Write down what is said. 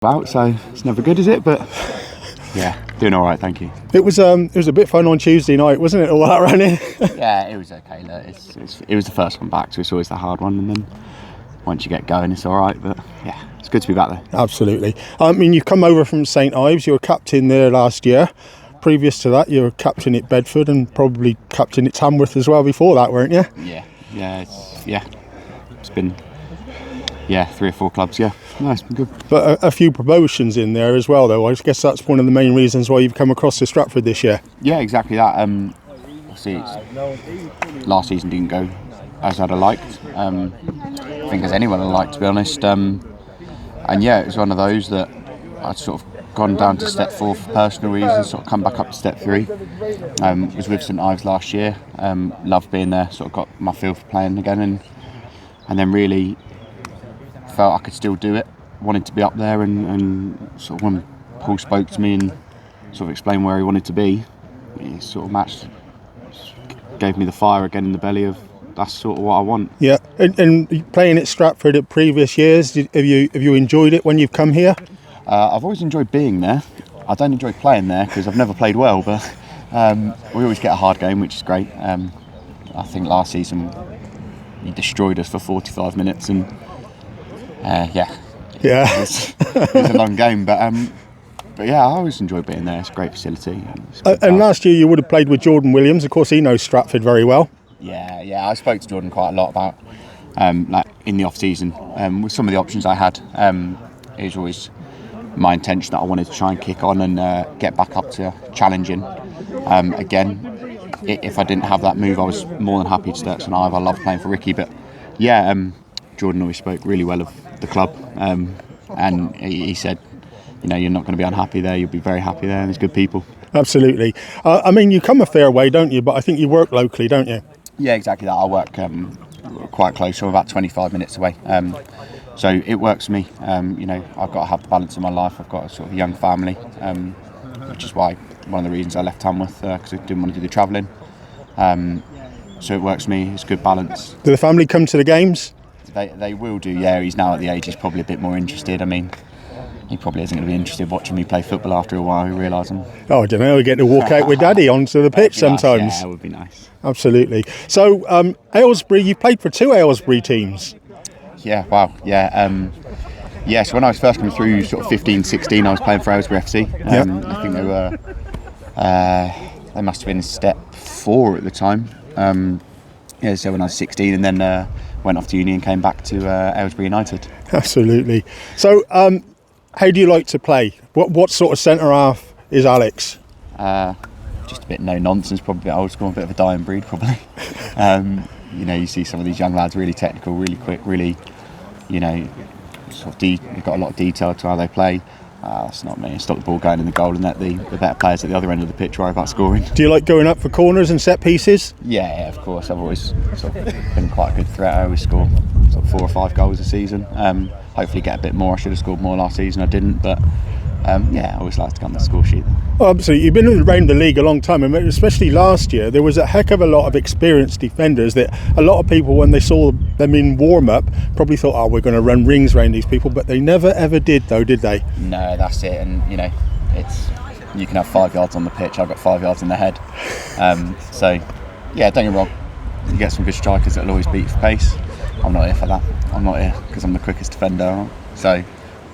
About, so it's never good, is it? But yeah, doing all right, thank you. It was a bit fun on Tuesday night, wasn't it? All that running. Yeah, it was okay. Look, it was the first one back, so it's always the hard one, and then once you get going, it's all right. But yeah, it's good to be back there. Absolutely. I mean, you've come over from St Ives. You were captain there last year. Previous to that, you were captain at Bedford and probably captain at Tamworth as well before that, weren't you? Yeah. It's been 3 or 4 clubs. Yeah, no, it's been good. But a few promotions in there as well, though. I guess that's one of the main reasons why you've come across to Stratford this year. Yeah, exactly that. Last season didn't go as I'd have liked. I think as anyone would like, to be honest. And yeah, it was one of those that I'd sort of gone down to step 4 for personal reasons, sort of come back up to step 3. Was with St Ives last year. Loved being there. Sort of got my feel for playing again, and then really felt I could still do it. Wanted to be up there, and sort of when Paul spoke to me and sort of explained where he wanted to be, he sort of gave me the fire again in the belly of that's sort of what I want. Yeah, and playing at Stratford at previous years, have you enjoyed it when you've come here? I've always enjoyed being there. I don't enjoy playing there because I've never played well, but we always get a hard game, which is great. I think last season he destroyed us for 45 minutes, and it was a long game, but yeah, I always enjoy being there. It's a great facility. And last year you would have played with Jordan Williams. Of course, he knows Stratford very well. Yeah. I spoke to Jordan quite a lot about like in the off season with some of the options I had. It was always my intention that I wanted to try and kick on and get back up to challenging again. If I didn't have that move, I was more than happy to stay at St Ives. I love playing for Ricky, but yeah, Jordan always spoke really well of the club, and he said, you're not going to be unhappy there. You'll be very happy there, and there's good people. Absolutely. I mean, you come a fair way, don't you? But I think you work locally, don't you? Yeah, exactly that. I work quite close, so I'm about 25 minutes away. So it works for me. I've got to have the balance in my life. I've got a sort of young family, which is why one of the reasons I left Tamworth, because I didn't want to do the travelling. So it works for me. It's good balance. Do the family come to the games? They will do, yeah. He's now at the age he's probably a bit more interested. I mean, he probably isn't going to be interested watching me play football after a while, he realising. Oh, I don't know, we get to walk out with Daddy onto the pitch sometimes. Nice. Yeah, it would be nice. Absolutely. So, Aylesbury, you played for 2 Aylesbury teams. Yeah, wow, yeah. So when I was first coming through, sort of 15, 16, I was playing for Aylesbury FC. I think they were, they must have been step 4 at the time. So when I was 16, and then went off to uni and came back to Aylesbury United. Absolutely. So, how do you like to play? What sort of centre half is Alex? Just a bit no nonsense, probably a bit old school, a bit of a dying breed, probably. You see some of these young lads really technical, really quick, really, you've got a lot of detail to how they play. That's not me. Stop the ball going in the goal and let the better players at the other end of the pitch worry about scoring. Do you like going up for corners and set pieces? Yeah, of course. I've always sort of been quite a good threat. I always score sort of 4 or 5 goals a season. Hopefully get a bit more. I should have scored more last season. I didn't, but I always like to go on the score sheet. Well, absolutely. You've been around the league a long time, and especially last year, there was a heck of a lot of experienced defenders that a lot of people, when they saw them in warm-up, probably thought, oh, we're going to run rings around these people, but they never ever did, though, did they? No, that's it. And, you can have 5 yards on the pitch. I've got 5 yards in the head. So, yeah, don't get me wrong. You get some good strikers that'll always beat you for pace. I'm not here for that. I'm not here because I'm the quickest defender. So